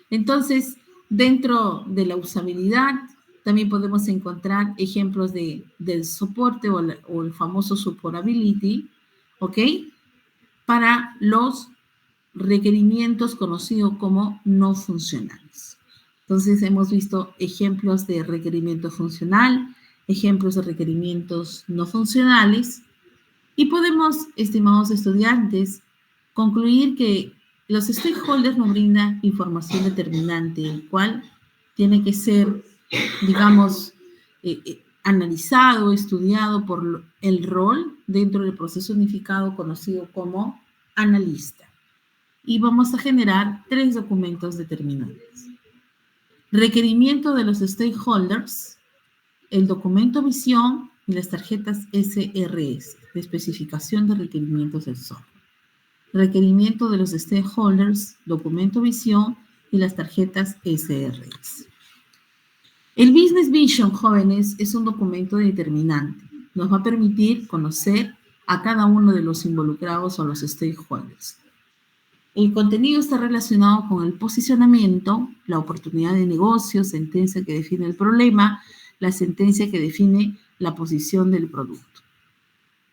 Entonces, dentro de la usabilidad, también podemos encontrar ejemplos del soporte o el famoso supportability, ¿ok? Para los requerimientos conocidos como no funcionales. Entonces, hemos visto ejemplos de requerimiento funcional, ejemplos de requerimientos no funcionales, y podemos, estimados estudiantes, concluir que los stakeholders nos brindan información determinante, el cual tiene que ser, digamos, analizado, estudiado por el rol dentro del proceso unificado conocido como analista. Y vamos a generar 3 documentos determinantes. Requerimiento de los stakeholders, el documento visión y las tarjetas SRS, de especificación de requerimientos del software. requerimiento de los stakeholders, documento visión y las tarjetas SRS. El Business Vision, jóvenes, es un documento determinante. Nos va a permitir conocer a cada uno de los involucrados o los stakeholders. El contenido está relacionado con el posicionamiento, la oportunidad de negocio, sentencia que define el problema, la sentencia que define la posición del producto.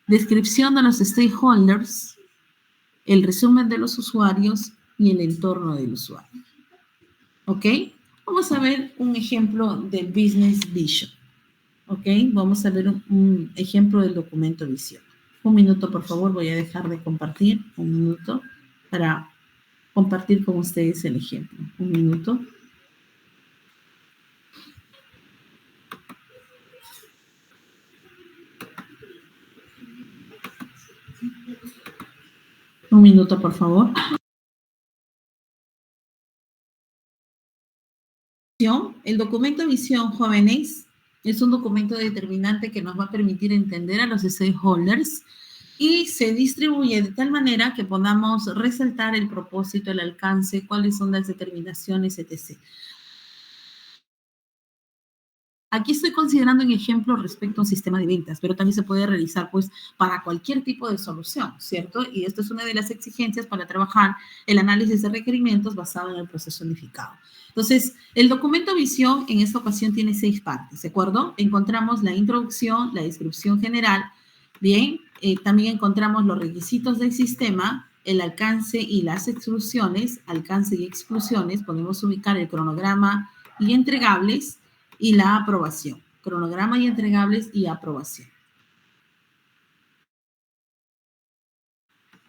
Descripción de los stakeholders, el resumen de los usuarios y el entorno del usuario. ¿Ok? Vamos a ver un ejemplo del Business Vision. ¿Ok? Vamos a ver un ejemplo del documento visión. Un minuto, por favor, voy a dejar de compartir. Un minuto para compartir con ustedes el ejemplo. Un minuto. Un minuto, por favor. El documento visión, jóvenes, es un documento determinante que nos va a permitir entender a los stakeholders y se distribuye de tal manera que podamos resaltar el propósito, el alcance, cuáles son las determinaciones, etc. Aquí estoy considerando un ejemplo respecto a un sistema de ventas, pero también se puede realizar pues para cualquier tipo de solución, ¿cierto? Y esto es una de las exigencias para trabajar el análisis de requerimientos basado en el proceso unificado. Entonces, el documento visión en esta ocasión tiene 6 partes, ¿de acuerdo? Encontramos la introducción, la descripción general, bien, también encontramos los requisitos del sistema, el alcance y las exclusiones, alcance y exclusiones, podemos ubicar el cronograma y entregables, y la aprobación. Cronograma y entregables y aprobación.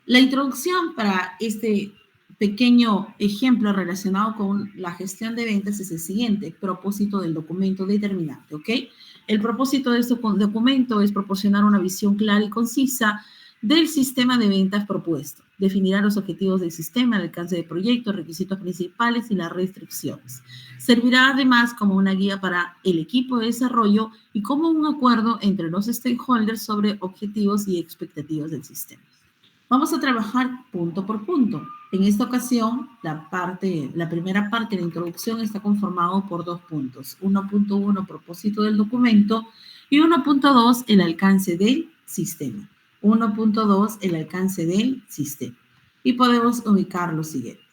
La introducción para este pequeño ejemplo relacionado con la gestión de ventas es el siguiente: propósito del documento determinante, ¿ok? El propósito de este documento es proporcionar una visión clara y concisa del sistema de ventas propuesto. Definirá los objetivos del sistema, el alcance del proyecto, requisitos principales y las restricciones. Servirá además como una guía para el equipo de desarrollo y como un acuerdo entre los stakeholders sobre objetivos y expectativas del sistema. Vamos a trabajar punto por punto. En esta ocasión, la primera parte de la introducción está conformado por 2 puntos. 1.1, propósito del documento, y 1.2, el alcance del sistema. 1.2, el alcance del sistema. Y podemos ubicar los siguientes.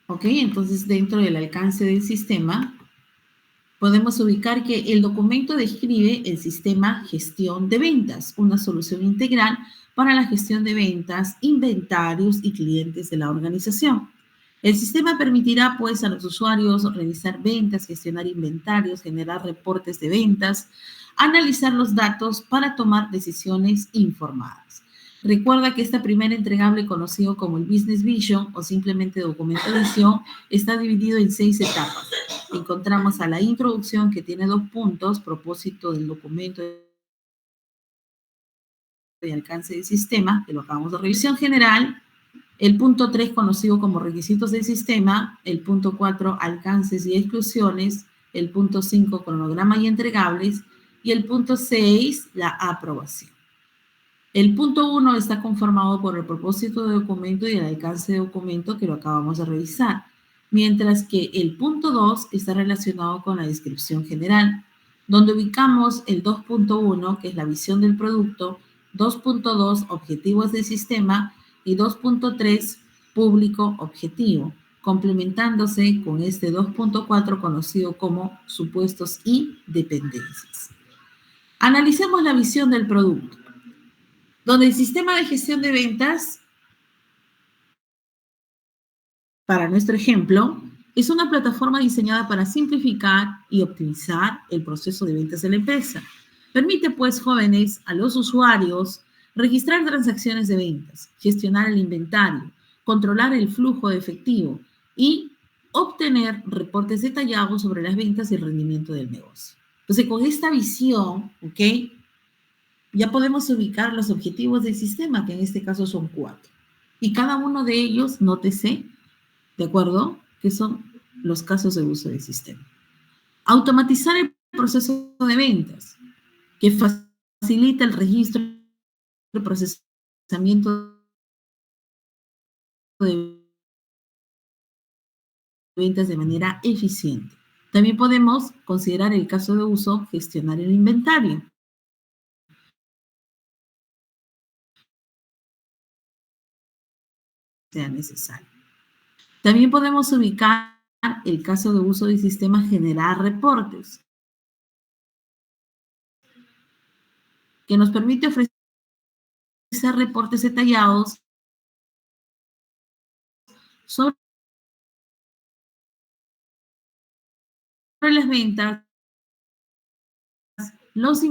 Ok, entonces dentro del alcance del sistema, podemos ubicar que el documento describe el sistema gestión de ventas, una solución integral para la gestión de ventas, inventarios y clientes de la organización. El sistema permitirá, pues, a los usuarios realizar ventas, gestionar inventarios, generar reportes de ventas, analizar los datos para tomar decisiones informadas. Recuerda que esta primera entregable, conocido como el Business Vision o simplemente documento de visión, está dividido en 6 etapas. Encontramos a la introducción, que tiene 2 puntos: propósito del documento de alcance del sistema, que lo acabamos de revisión general. El punto 3, conocido como requisitos del sistema. El punto 4, alcances y exclusiones. El punto 5, cronograma y entregables. Y el punto 6, la aprobación. El punto 1 está conformado por el propósito de documento y el alcance de documento, que lo acabamos de revisar, mientras que el punto 2 está relacionado con la descripción general, donde ubicamos el 2.1, que es la visión del producto, 2.2, objetivos del sistema, y 2.3, público objetivo, complementándose con este 2.4 conocido como supuestos y dependencias. Analicemos la visión del producto, donde el sistema de gestión de ventas, para nuestro ejemplo, es una plataforma diseñada para simplificar y optimizar el proceso de ventas de la empresa. Permite, pues, jóvenes, a los usuarios registrar transacciones de ventas, gestionar el inventario, controlar el flujo de efectivo y obtener reportes detallados sobre las ventas y el rendimiento del negocio. Entonces, con esta visión, ¿ok?, ya podemos ubicar los objetivos del sistema, que en este caso son 4. Y cada uno de ellos, nótese, ¿de acuerdo?, que son los casos de uso del sistema. Automatizar el proceso de ventas, que facilita el registro, el proceso procesamiento de ventas de manera eficiente. También podemos considerar el caso de uso, gestionar el inventario. Sea necesario. También podemos ubicar el caso de uso del sistema generar reportes, que nos permite ofrecer reportes detallados sobre las ventas, los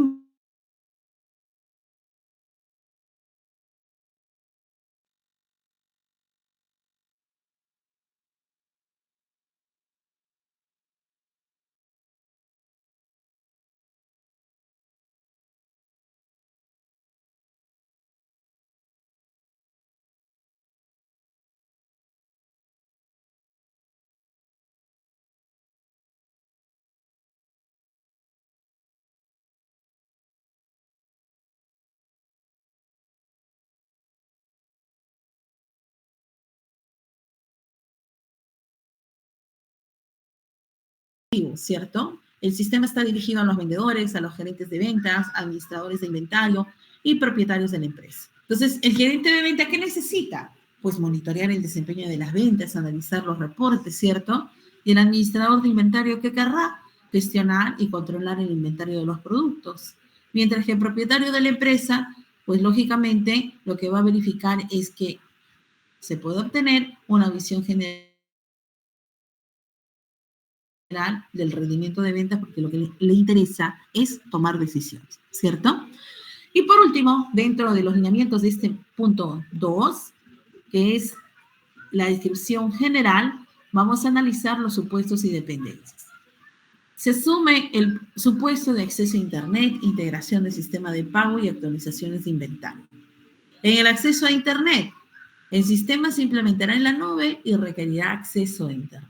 ¿cierto? El sistema está dirigido a los vendedores, a los gerentes de ventas, administradores de inventario y propietarios de la empresa. Entonces, el gerente de venta, ¿qué necesita? Pues monitorear el desempeño de las ventas, analizar los reportes, ¿cierto? Y el administrador de inventario, ¿qué querrá? Gestionar y controlar el inventario de los productos. Mientras que el propietario de la empresa, pues lógicamente lo que va a verificar es que se puede obtener una visión general del rendimiento de ventas, porque lo que le interesa es tomar decisiones, ¿cierto? Y por último, dentro de los lineamientos de este punto 2, que es la descripción general, vamos a analizar los supuestos y dependencias. Se asume el supuesto de acceso a Internet, integración del sistema de pago y actualizaciones de inventario. En el acceso a Internet, el sistema se implementará en la nube y requerirá acceso a Internet.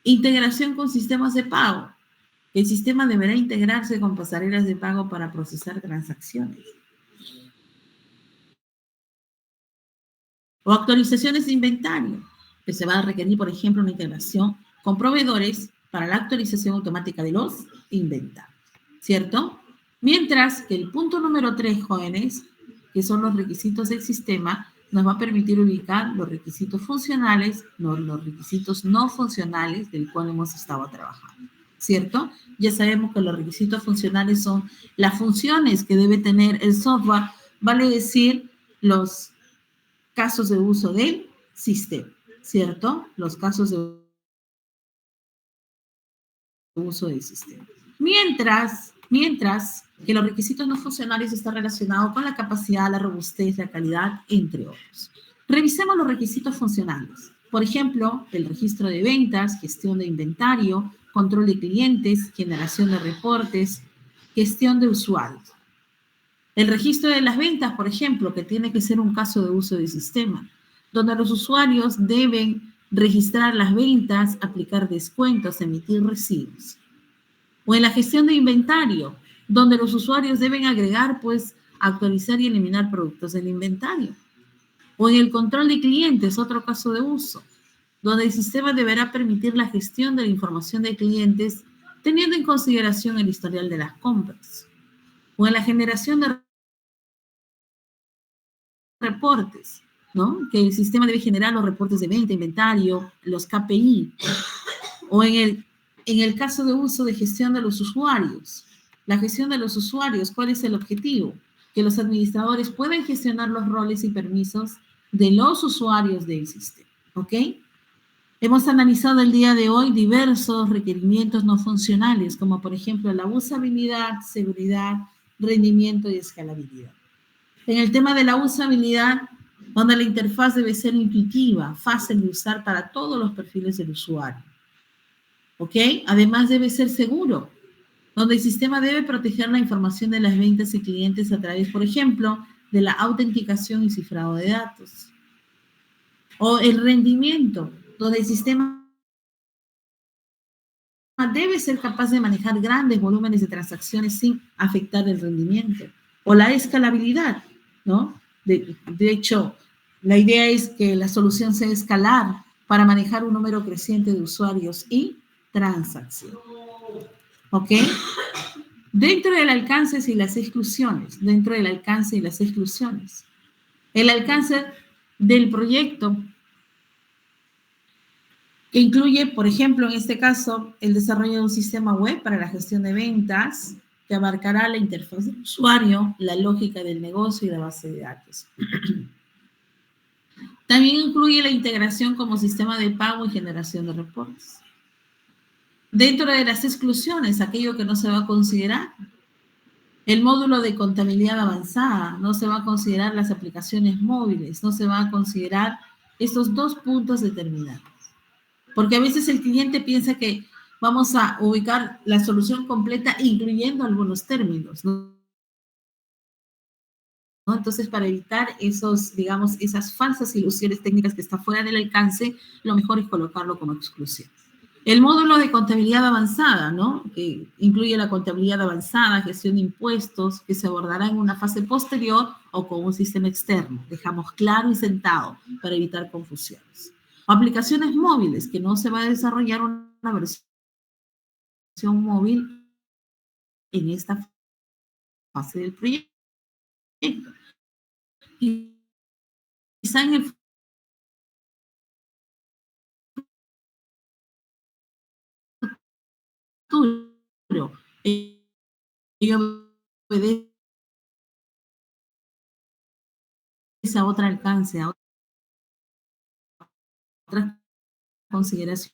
Integración con sistemas de pago. El sistema deberá integrarse con pasarelas de pago para procesar transacciones. O actualizaciones de inventario, que se va a requerir, por ejemplo, una integración con proveedores para la actualización automática de los inventarios, ¿cierto? Mientras que el punto número 3, jóvenes, que son los requisitos del sistema, nos va a permitir ubicar los requisitos funcionales, los requisitos no funcionales del cual hemos estado trabajando, ¿cierto? Ya sabemos que los requisitos funcionales son las funciones que debe tener el software, vale decir, los casos de uso del sistema, ¿cierto? Los casos de uso del sistema. Mientras que los requisitos no funcionales están relacionados con la capacidad, la robustez, la calidad, entre otros. Revisemos los requisitos funcionales. Por ejemplo, el registro de ventas, gestión de inventario, control de clientes, generación de reportes, gestión de usuarios. El registro de las ventas, por ejemplo, que tiene que ser un caso de uso del sistema, donde los usuarios deben registrar las ventas, aplicar descuentos, emitir recibos. O en la gestión de inventario, donde los usuarios deben agregar, pues, actualizar y eliminar productos del inventario. O en el control de clientes, otro caso de uso, donde el sistema deberá permitir la gestión de la información de clientes teniendo en consideración el historial de las compras. O en la generación de reportes, ¿no? Que el sistema debe generar los reportes de venta, inventario, los KPI. O en el caso de uso de gestión de los usuarios. La gestión de los usuarios, ¿cuál es el objetivo? Que los administradores puedan gestionar los roles y permisos de los usuarios del sistema, ¿ok? Hemos analizado el día de hoy diversos requerimientos no funcionales, como por ejemplo la usabilidad, seguridad, rendimiento y escalabilidad. En el tema de la usabilidad, donde la interfaz debe ser intuitiva, fácil de usar para todos los perfiles del usuario. ¿Ok? Además debe ser seguro, donde el sistema debe proteger la información de las ventas y clientes a través, por ejemplo, de la autenticación y cifrado de datos. O el rendimiento, donde el sistema debe ser capaz de manejar grandes volúmenes de transacciones sin afectar el rendimiento. O la escalabilidad, ¿no? De hecho, la idea es que la solución sea escalar para manejar un número creciente de usuarios y transacciones. ¿Ok? Dentro del alcance y las exclusiones, dentro del alcance y las exclusiones. El alcance del proyecto que incluye, por ejemplo, en este caso, el desarrollo de un sistema web para la gestión de ventas, que abarcará la interfaz del usuario, la lógica del negocio y la base de datos. También incluye la integración como sistema de pago y generación de reportes. Dentro de las exclusiones, aquello que no se va a considerar, el módulo de contabilidad avanzada, no se va a considerar las aplicaciones móviles, no se va a considerar estos dos puntos determinados. Porque a veces el cliente piensa que vamos a ubicar la solución completa incluyendo algunos términos, ¿no? Entonces, para evitar esos, digamos, esas falsas ilusiones técnicas que están fuera del alcance, lo mejor es colocarlo como exclusión. El módulo de contabilidad avanzada, ¿no? Que incluye la contabilidad avanzada, gestión de impuestos, que se abordará en una fase posterior o con un sistema externo. Dejamos claro y sentado para evitar confusiones. Aplicaciones móviles, que no se va a desarrollar una versión móvil en esta fase del proyecto. Y quizá en el futuro, ello obedece a otro alcance, a otras consideraciones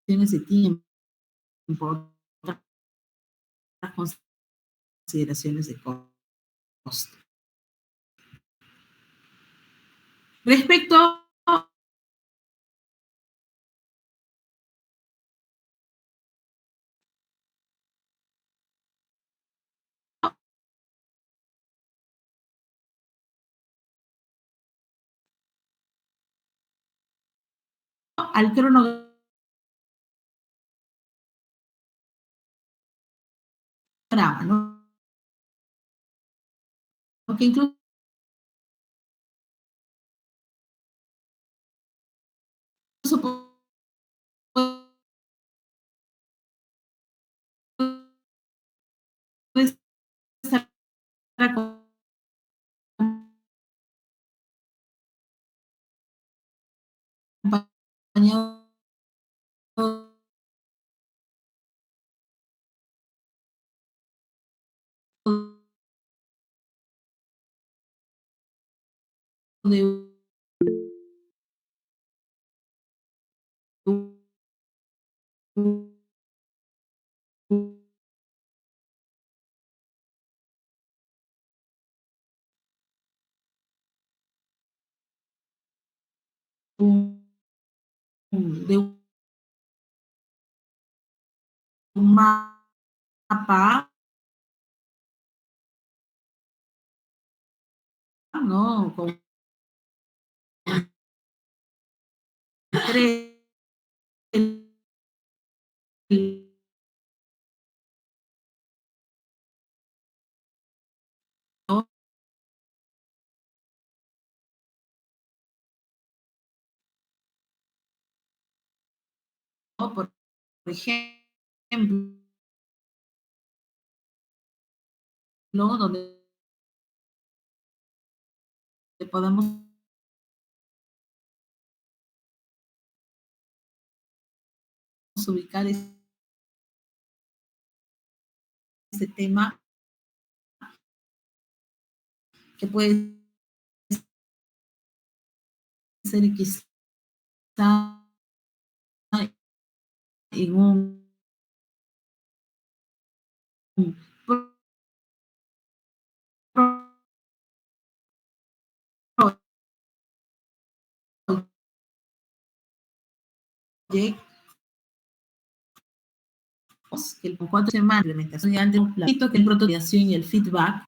de tiempo, otras consideraciones de costo. Respecto al cronograma, ¿no? Porque incluso puede estar acompañado de de un mapa, ¿no? Con tres, ¿no? Por ejemplo, donde podemos ubicar ese tema que puede ser quizá en un proyecto que con 4 semanas de implementación de antes, que el prototipación y el feedback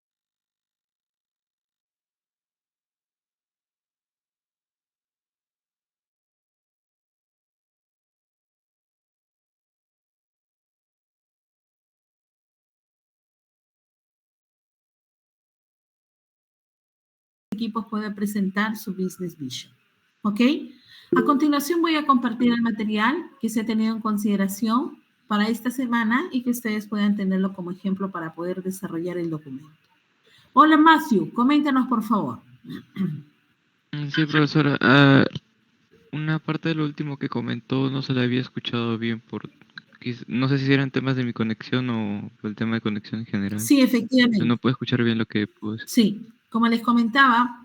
equipos pueda presentar su Business Vision. ¿Ok? A continuación voy a compartir el material que se ha tenido en consideración para esta semana y que ustedes puedan tenerlo como ejemplo para poder desarrollar el documento. Hola, Matthew, coméntanos, por favor. Sí, profesora. Una parte de lo último que comentó no se la había escuchado bien no sé si eran temas de mi conexión o el tema de conexión en general. Sí, efectivamente. No puedo escuchar bien lo que puse. Sí, como les comentaba,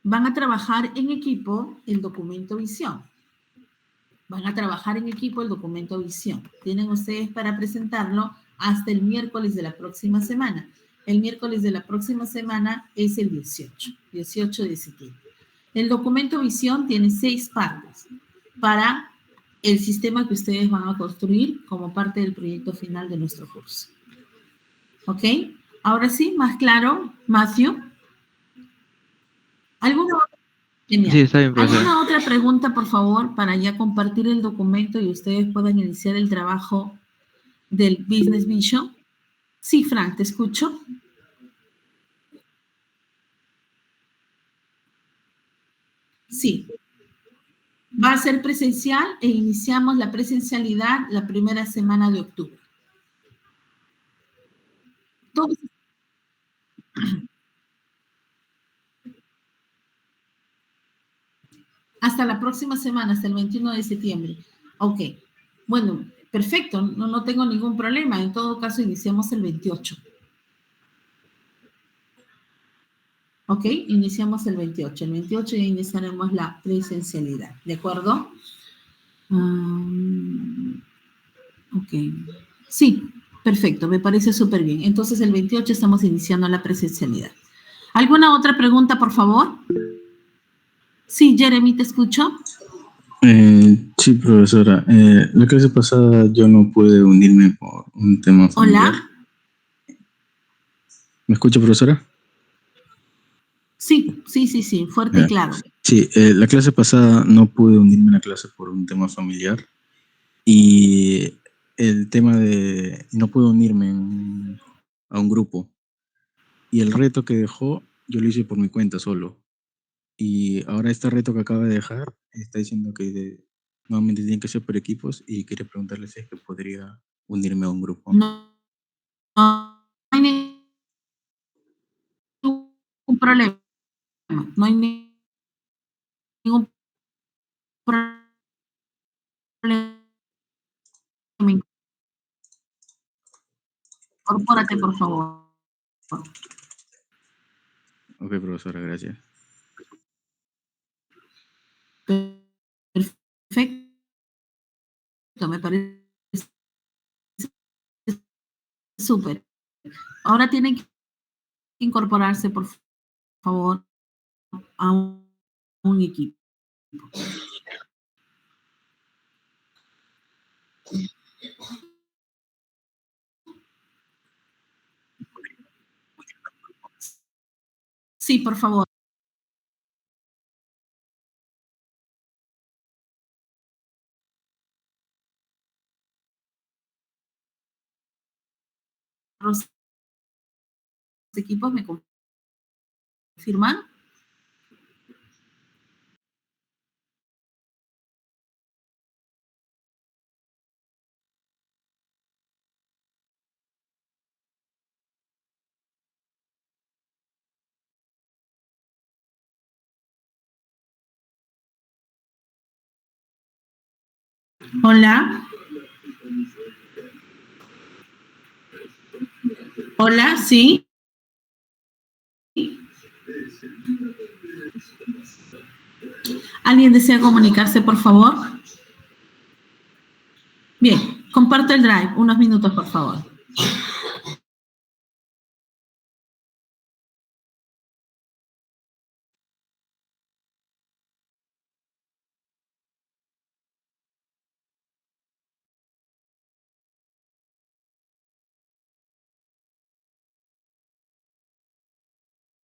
van a trabajar en equipo el documento visión. Van a trabajar en equipo el documento visión. Tienen ustedes para presentarlo hasta el miércoles de la próxima semana. El miércoles de la próxima semana es el 18 de septiembre. El documento visión tiene 6 partes para el sistema que ustedes van a construir como parte del proyecto final de nuestro curso. ¿Ok? Ahora sí, más claro, Matthew. ¿Alguna otra? Genial. Sí, está bien, profesora. ¿Alguna otra pregunta, por favor, para ya compartir el documento y ustedes puedan iniciar el trabajo del Business Vision? Sí, Frank, te escucho. Sí. Va a ser presencial e iniciamos la presencialidad la primera semana de octubre. Todos. Hasta la próxima semana, hasta el 21 de septiembre. Ok. Bueno, perfecto, no tengo ningún problema. En todo caso, iniciamos el 28. Ok, iniciamos el 28. El 28 ya iniciaremos la presencialidad. ¿De acuerdo? Ok. Sí, perfecto, me parece súper bien. Entonces, el 28 estamos iniciando la presencialidad. ¿Alguna otra pregunta, por favor? Sí, Jeremy, te escucho. Sí, profesora. La clase pasada yo no pude unirme por un tema familiar. Hola. ¿Me escucha, profesora? Sí, fuerte y claro. Sí, la clase pasada no pude unirme a la clase por un tema familiar y el tema de no pude unirme a un grupo y el reto que dejó yo lo hice por mi cuenta solo y ahora este reto que acaba de dejar está diciendo que nuevamente tienen que ser por equipos y quería preguntarle si es que podría unirme a un grupo. No hay ningún problema. No hay ningún problema. Incorpórate, por favor. Ok, profesora, gracias. Perfecto, me parece súper. Ahora tienen que incorporarse, por favor, a un equipo. Sí, por favor. Los equipos me confirman. Hola. Hola, sí. ¿Alguien desea comunicarse, por favor? Bien, comparto el drive. Unos minutos, por favor.